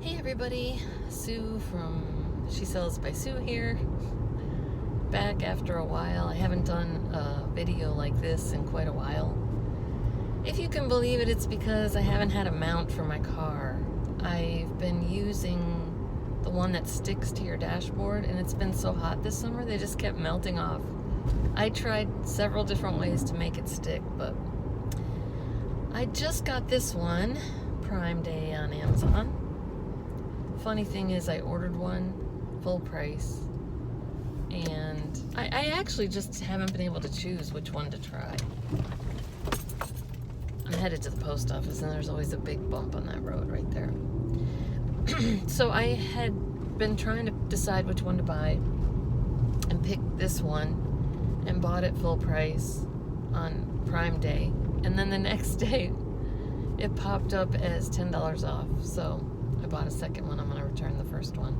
Hey everybody, Sue from She Sells by Sue here. Back after a while. I haven't done a video like this in quite a while. If you can believe it, it's because I haven't had a mount for my car. I've been using the one that sticks to your dashboard, and it's been so hot this summer they just kept melting off. I tried several different ways to make it stick, but I just got this one Prime Day on Amazon. Funny thing is, I ordered one full price, and I actually just haven't been able to choose which one to try. I'm headed to the post office, and there's always a big bump on that road right there. So I had been trying to decide which one to buy, and picked this one, and bought it full price on Prime Day. And then the next day, it popped up as $10 off, so I bought a second one. I'm going to return the first one.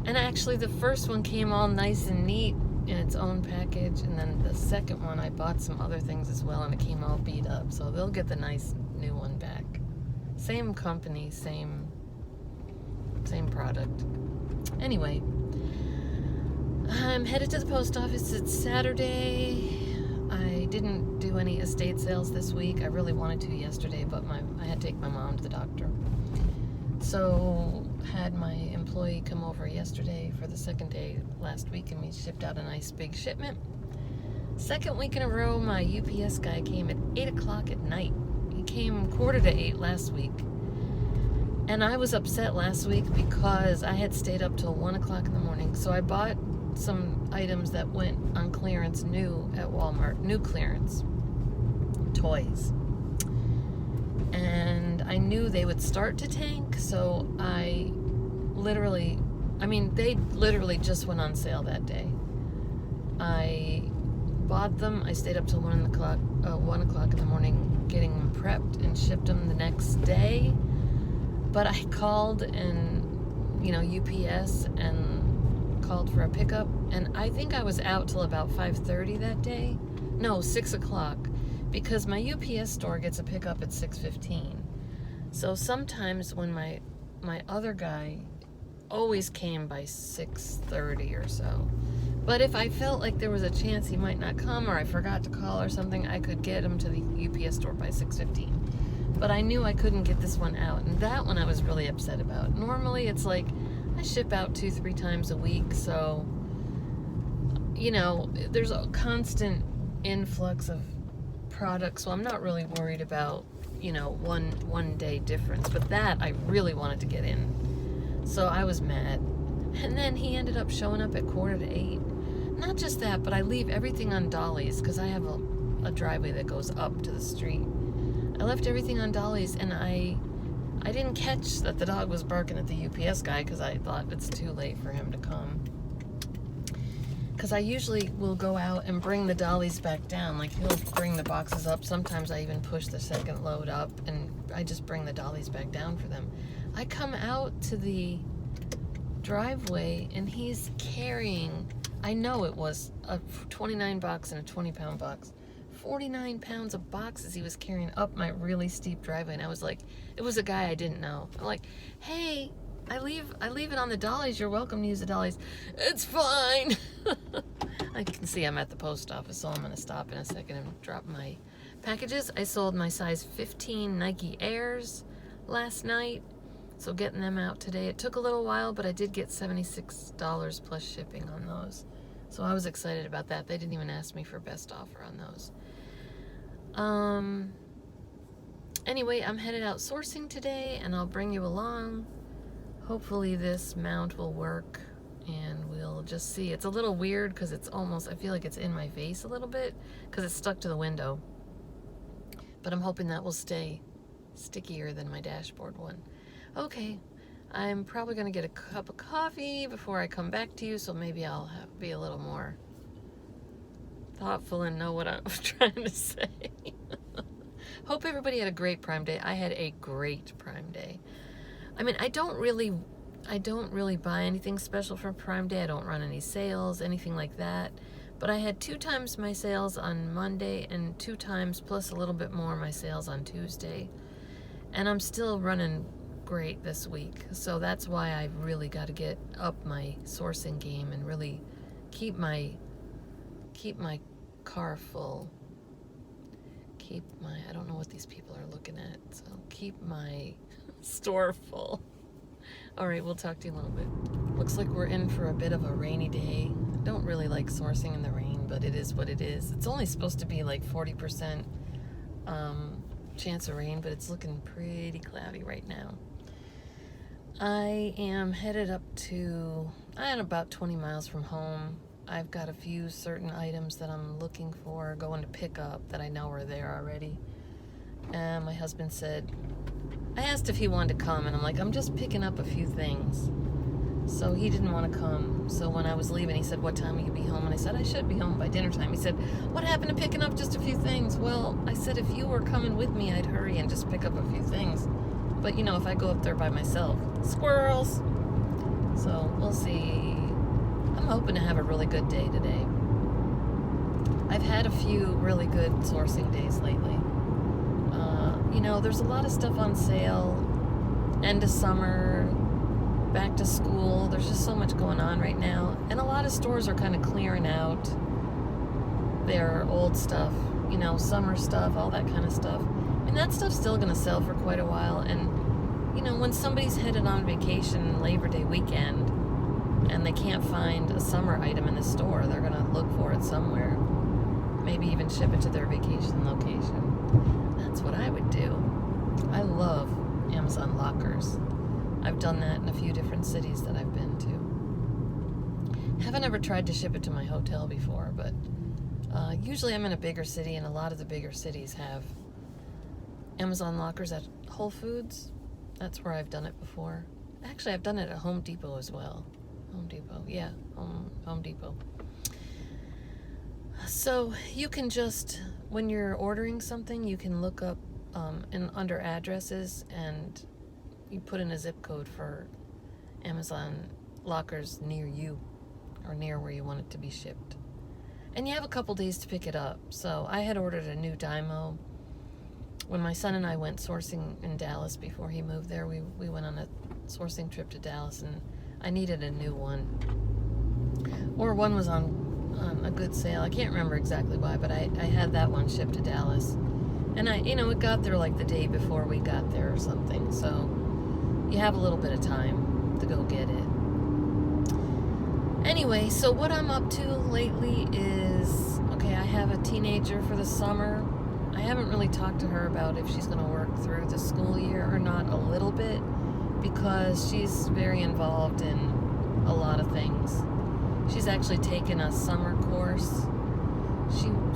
And actually, the first one came all nice and neat in its own package, and then the second one, I bought some other things as well, and it came all beat up, so they'll get the nice new one back. Same company, same product. Anyway, I'm headed to the post office. It's Saturday. I didn't do any estate sales this week. I really wanted to yesterday, but I had to take my mom to the doctor. So had my employee come over yesterday for the second day last week, and we shipped out a nice big shipment. Second week in a row, my UPS guy came at 8 o'clock at night. He came 7:45 last week. And I was upset last week because I had stayed up till 1 o'clock in the morning. So I bought some items that went on clearance new at Walmart, new clearance, toys. And I knew they would start to tank, so they literally just went on sale that day. I bought them. I stayed up till 1 o'clock in the morning getting them prepped and shipped them the next day. But I called UPS and called for a pickup, and I think I was out till about 5:30 that day. No, 6 o'clock, because my UPS store gets a pickup at 6:15. So sometimes when my other guy always came by 6:30 or so. But if I felt like there was a chance he might not come, or I forgot to call or something, I could get him to the UPS store by 6:15. But I knew I couldn't get this one out, and that one I was really upset about. Normally it's like I ship out 2-3 times a week, so there's a constant influx of products, so I'm not really worried about one day difference. But that I really wanted to get in, so I was mad. And then he ended up showing up at 7:45. Not just that, but I leave everything on dollies because I have a driveway that goes up to the street. I left everything on dollies, and I didn't catch that the dog was barking at the UPS guy because I thought it's too late for him to come. Because I usually will go out and bring the dollies back down. Like, he'll bring the boxes up. Sometimes I even push the second load up, and I just bring the dollies back down for them. I come out to the driveway, and he's carrying, I know it was a 29 box and a 20-pound box. 49 pounds of boxes he was carrying up my really steep driveway, and I was like, it was a guy I didn't know. I'm like, hey, I leave it on the dollies. You're welcome to use the dollies. It's fine. I can see I'm at the post office, so I'm going to stop in a second and drop my packages. I sold my size 15 Nike Airs last night, so getting them out today. It took a little while, but I did get $76 plus shipping on those. So I was excited about that. They didn't even ask me for best offer on those. Anyway, I'm headed out sourcing today, and I'll bring you along. Hopefully this mount will work, and we'll just see. It's a little weird because it's almost, I feel like it's in my face a little bit because it's stuck to the window. But I'm hoping that will stay stickier than my dashboard one. Okay. I'm probably going to get a cup of coffee before I come back to you, so maybe I'll be a little more thoughtful and know what I'm trying to say. Hope everybody had a great Prime Day. I had a great Prime Day. I mean, I don't really buy anything special for Prime Day. I don't run any sales, anything like that. But I had 2 times my sales on Monday and 2 times plus a little bit more my sales on Tuesday. And I'm still running great this week. So that's why I really got to get up my sourcing game and really keep my car full. I don't know what these people are looking at, so keep my store full. All right, we'll talk to you in a little bit. Looks like we're in for a bit of a rainy day. I don't really like sourcing in the rain, but it is what it is. It's only supposed to be like 40% chance of rain, but it's looking pretty cloudy right now. I am headed up to, I am about 20 miles from home. I've got a few certain items that I'm looking for, going to pick up that I know are there already. And my husband said, I asked if he wanted to come, and I'm like, I'm just picking up a few things. So he didn't want to come. So when I was leaving, he said, what time will you be home? And I said, I should be home by dinner time. He said, what happened to picking up just a few things? Well, I said, if you were coming with me, I'd hurry and just pick up a few things. But, you know, if I go up there by myself, squirrels. So we'll see. I'm hoping to have a really good day today. I've had a few really good sourcing days lately. You know, there's a lot of stuff on sale. End of summer, back to school. There's just so much going on right now. And a lot of stores are kind of clearing out their old stuff. You know, summer stuff, all that kind of stuff. I mean, that stuff's still going to sell for quite a while. And, you know, when somebody's headed on vacation Labor Day weekend and they can't find a summer item in the store, they're going to look for it somewhere. Maybe even ship it to their vacation location. That's what I would do. I love Amazon lockers. I've done that in a few different cities that I've been to. Haven't ever tried to ship it to my hotel before, but usually I'm in a bigger city, and a lot of the bigger cities have Amazon lockers at Whole Foods. That's where I've done it before. Actually, I've done it at Home Depot as well. Home Depot, yeah, Home Depot. So you can just, when you're ordering something, you can look up under addresses, and you put in a zip code for Amazon lockers near you or near where you want it to be shipped. And you have a couple days to pick it up. So I had ordered a new Dymo. When my son and I went sourcing in Dallas before he moved there, we went on a sourcing trip to Dallas, and I needed a new one. Or one was on a good sale. I can't remember exactly why, but I had that one shipped to Dallas. And it got there like the day before we got there or something. So you have a little bit of time to go get it. Anyway, so what I'm up to lately is, okay, I have a teenager for the summer. I haven't really talked to her about if she's going to work through the school year or not, a little bit, because she's very involved in a lot of things. She's actually taken a summer course.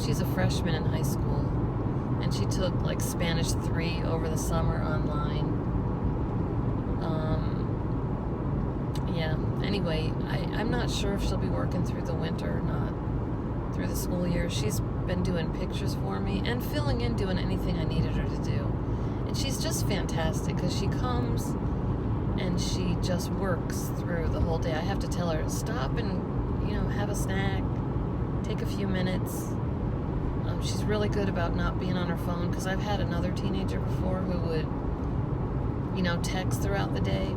She's a freshman in high school, and she took like Spanish 3 over the summer online. Yeah, anyway, I'm not sure if she'll be working through the winter or not, through the school year. She's been doing pictures for me and filling in, doing anything I needed her to do. And she's just fantastic, because she comes and she just works through the whole day. I have to tell her, stop and, have a snack, take a few minutes. She's really good about not being on her phone, because I've had another teenager before who would, text throughout the day.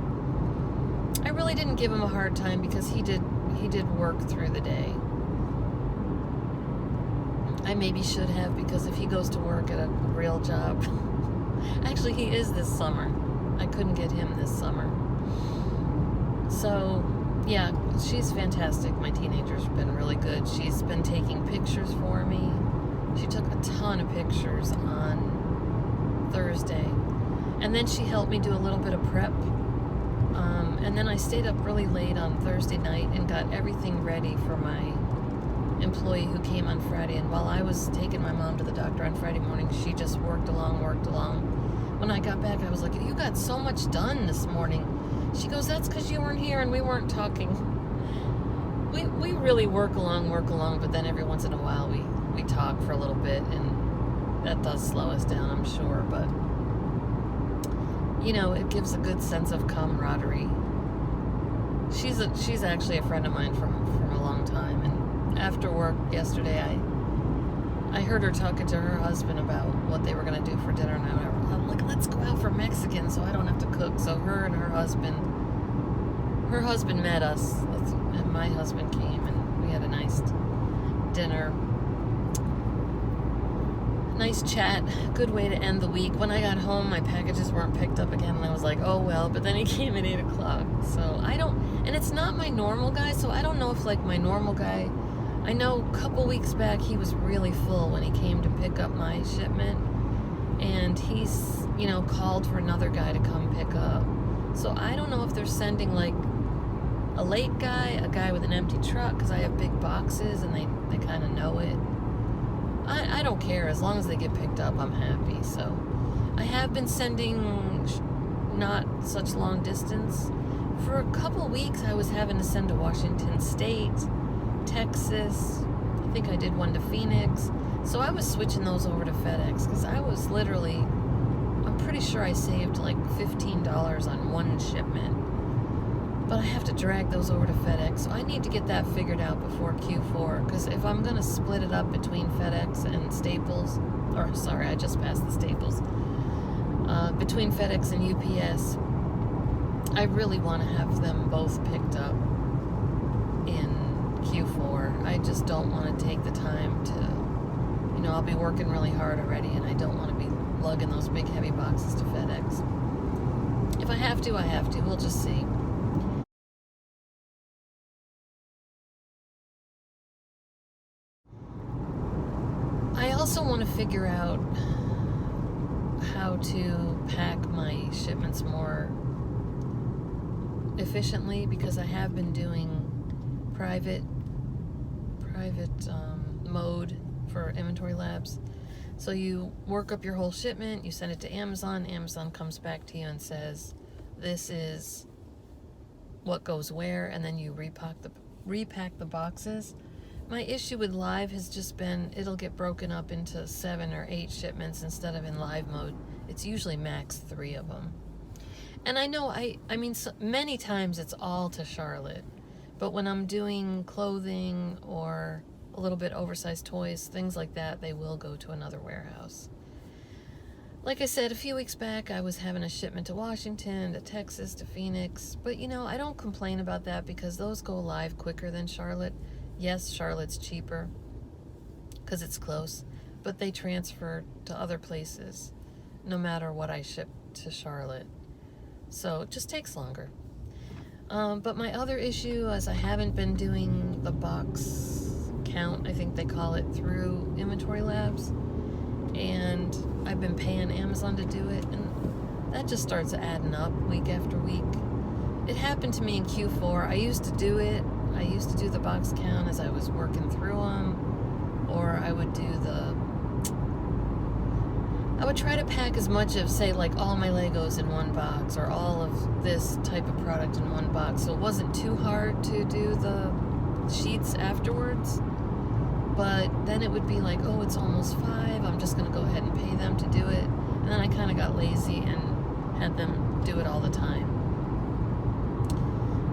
I really didn't give him a hard time, because he did work through the day. I maybe should have, because if he goes to work at a real job, actually he is this summer. I couldn't get him this summer. So, yeah, she's fantastic. My teenager's been really good. She's been taking pictures for me. She took a ton of pictures on Thursday. And then she helped me do a little bit of prep. And then I stayed up really late on Thursday night and got everything ready for my employee who came on Friday. And while I was taking my mom to the doctor on Friday morning, she just worked along. When I got back, I was like, you got so much done this morning. She goes, that's because you weren't here and we weren't talking. We really work along, but then every once in a while we talk for a little bit, and that does slow us down, I'm sure, but it gives a good sense of camaraderie. She's actually a friend of mine from a long time, and after work yesterday, I heard her talking to her husband about what they were going to do for dinner, and I'm like, let's go out for Mexican so I don't have to cook. took. So her and her husband met us, and my husband came, and we had a nice dinner. Nice chat. Good way to end the week. When I got home, my packages weren't picked up again, and I was like, oh well. But then he came at 8 o'clock. So I don't, and it's not my normal guy, so I don't know if like my normal guy, I know a couple weeks back he was really full when he came to pick up my shipment, and he's, called for another guy to come pick up. So I don't know if they're sending like a late guy, a guy with an empty truck, because I have big boxes and they kind of know it. I don't care. As long as they get picked up, I'm happy. So I have been sending not such long distance. For a couple weeks, I was having to send to Washington State, Texas. I think I did one to Phoenix. So I was switching those over to FedEx because I was literally, I'm pretty sure I saved like $15 on one shipment. But I have to drag those over to FedEx, so I need to get that figured out before Q4, because if I'm going to split it up between FedEx and Staples, or sorry, I just passed the Staples, between FedEx and UPS, I really want to have them both picked up in Q4. I just don't want to take the time to, I'll be working really hard already, and I don't want to be lugging those big heavy boxes to FedEx. If I have to, I have to. We'll just see. I also want to figure out how to pack my shipments more efficiently, because I have been doing private mode for inventory labs. So you work up your whole shipment, you send it to Amazon. Amazon comes back to you and says, this is what goes where, and then you repack the boxes. My issue with live has just been, it'll get broken up into 7 or 8 shipments instead of in live mode. It's usually max 3 of them. And I know, I mean, so many times it's all to Charlotte. But when I'm doing clothing or a little bit oversized toys, things like that, they will go to another warehouse. Like I said, a few weeks back, I was having a shipment to Washington, to Texas, to Phoenix. But, I don't complain about that because those go live quicker than Charlotte. Yes, Charlotte's cheaper because it's close, but they transfer to other places no matter what I ship to Charlotte. So it just takes longer. But my other issue is I haven't been doing the box count, I think they call it, through Inventory Labs. And I've been paying Amazon to do it, and that just starts adding up week after week. It happened to me in Q4. I used to do it. I used to do the box count as I was working through them, or I would try to pack as much of, say, like all my Legos in one box, or all of this type of product in one box, so it wasn't too hard to do the sheets afterwards. But then it would be like, oh, it's almost 5, I'm just going to go ahead and pay them to do it. And then I kind of got lazy and had them do it all the time.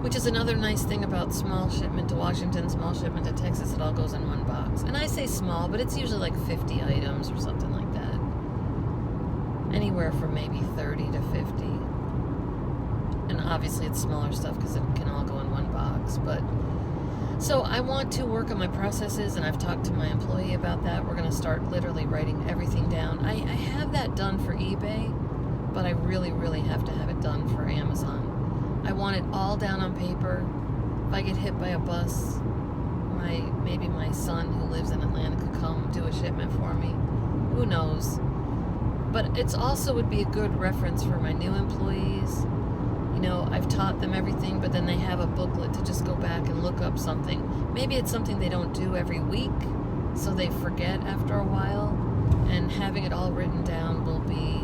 Which is another nice thing about small shipment to Washington, small shipment to Texas. It all goes in one box. And I say small, but it's usually like 50 items or something like that. Anywhere from maybe 30 to 50. And obviously it's smaller stuff because it can all go in one box. But so I want to work on my processes, and I've talked to my employee about that. We're going to start literally writing everything down. I have that done for eBay, but I really, really have to have it done for Amazon. I want it all down on paper. If I get hit by a bus, maybe my son who lives in Atlanta could come do a shipment for me. Who knows? But it's also would be a good reference for my new employees. I've taught them everything, but then they have a booklet to just go back and look up something. Maybe it's something they don't do every week, so they forget after a while, and having it all written down will be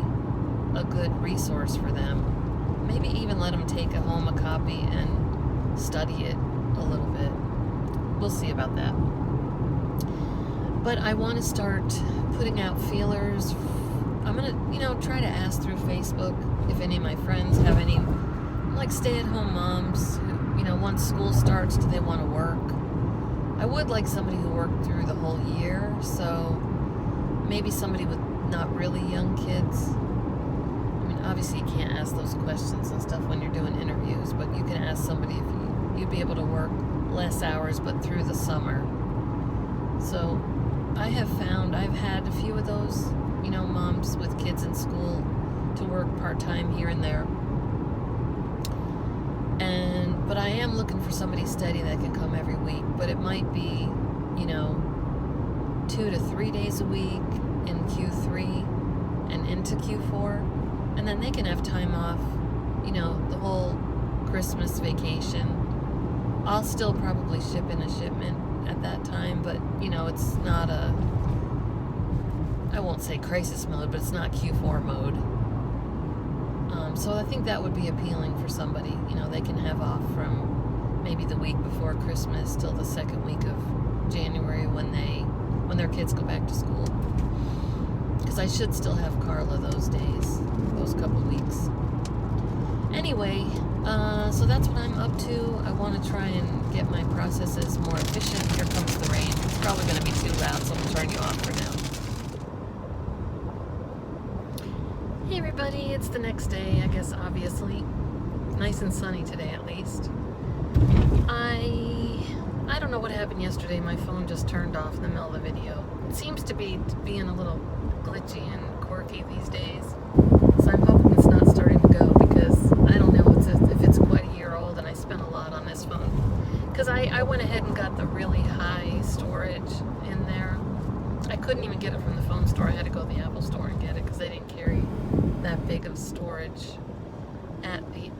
a good resource for them. Maybe even let them take home a copy and study it a little bit. We'll see about that. But I want to start putting out feelers. I'm going to, try to ask through Facebook if any of my friends have any, like, stay-at-home moms who, once school starts, do they want to work? I would like somebody who worked through the whole year, so maybe somebody with not really young kids. obviously you can't ask those questions and stuff when you're doing interviews, but you can ask somebody if you'd be able to work less hours but through the summer. So I have found I've had a few of those, moms with kids in school to work part-time here and there. But I am looking for somebody steady that can come every week, but it might be, 2 to 3 days a week in Q3 and into Q4, and then they can have time off, the whole Christmas vacation. I'll still probably ship in a shipment at that time, but it's not I won't say crisis mode, but it's not Q4 mode. So I think that would be appealing for somebody. They can have off from maybe the week before Christmas till the second week of January when their kids go back to school. Because I should still have Carla those days, those couple weeks. Anyway, so that's what I'm up to. I want to try and get my processes more efficient. Here comes the rain. It's probably going to be too loud, so I'm going to turn you off for now. Hey everybody, it's the next day, I guess, obviously. Nice and sunny today, at least. I don't know what happened yesterday. My phone just turned off in the middle of the video. It seems to be being a little glitchy and quirky these days. So I'm hoping it's not starting to go, because I don't know if it's quite a year old, and I spent a lot on this phone. Because I went ahead and got the really high storage in there. I couldn't even get it from the phone store. I had to go to the Apple store and get it because they didn't carry that big of storage at the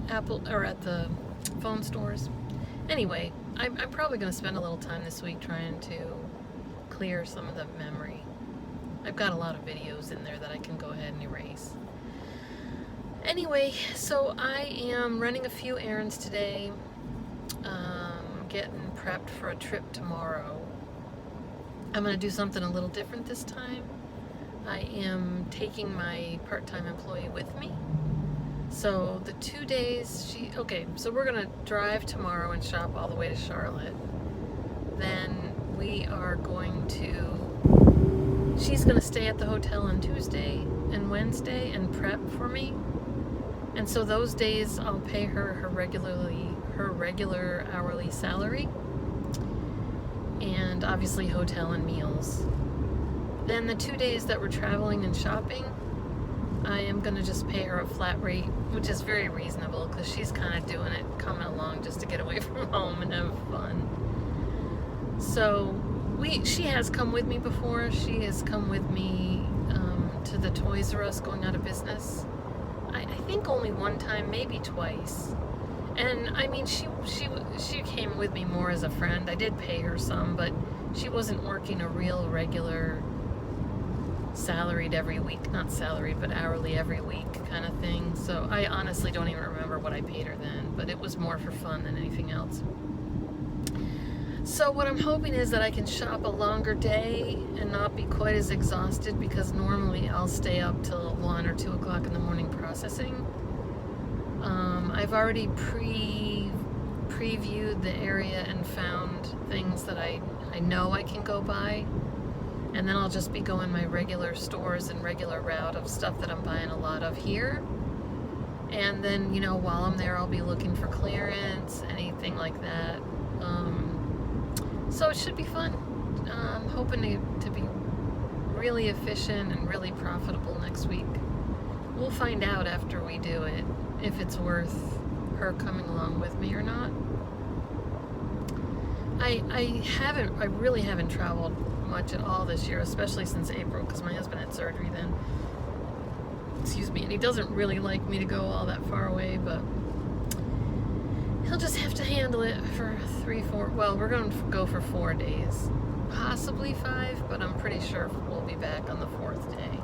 Apple or at the phone stores. Anyway, I'm probably going to spend a little time this week trying to clear some of the memory. I've got a lot of videos in there that I can go ahead and erase. Anyway, so I am running a few errands today, getting prepped for a trip tomorrow. I'm going to do something a little different this time. I am taking my part-time employee with me. So the 2 days so we're going to drive tomorrow and shop all the way to Charlotte. Then we are going to, she's going to stay at the hotel on Tuesday and Wednesday and prep for me. And so those days I'll pay her regular hourly salary. And obviously hotel and meals. Then the 2 days that we're traveling and shopping, I am going to just pay her a flat rate, which is very reasonable because she's kind of doing it, coming along just to get away from home and have fun. So she has come with me before. She has come with me to the Toys R Us going out of business. I think only one time, maybe twice. And I mean, she came with me more as a friend. I did pay her some, but she wasn't working a real regular salaried every week, not salaried, but hourly every week kind of thing. So I honestly don't even remember what I paid her then, but it was more for fun than anything else. So what I'm hoping is that I can shop a longer day and not be quite as exhausted, because normally I'll stay up till 1 or 2 o'clock in the morning processing. I've already previewed the area and found things that I know I can go buy, and then I'll just be going my regular stores and regular route of stuff that I'm buying a lot of here. And then, while I'm there, I'll be looking for clearance, anything like that. So it should be fun. I'm hoping to be really efficient and really profitable next week. We'll find out after we do it if it's worth her coming along with me or not. I really haven't traveled much at all this year, especially since April, because my husband had surgery then. Excuse me, and he doesn't really like me to go all that far away, but he'll just have to handle it for 3-4, well, we're going to go for 4 days, possibly 5, but I'm pretty sure we'll be back on the 4th day,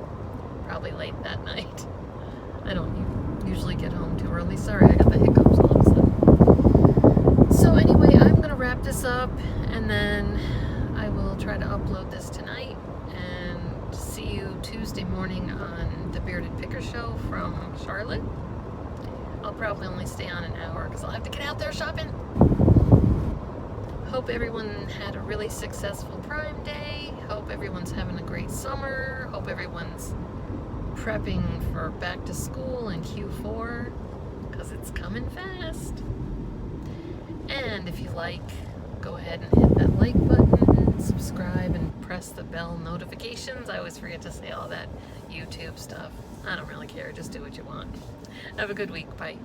probably late that night. I don't usually get home too early. Sorry, I got the hiccups all of a sudden. So anyway, I'm going to wrap this up, and then I will try to upload this tonight, and see you Tuesday morning on the Bearded Picker Show from Charlotte. I'll probably only stay on an hour because I'll have to get out there shopping. Hope everyone had a really successful Prime Day. Hope everyone's having a great summer. Hope everyone's prepping for back to school in Q4 because it's coming fast. And if you like, go ahead and hit that like button, subscribe, and press the bell notifications. I always forget to say all that YouTube stuff. I don't really care. Just do what you want. Have a good week. Bye.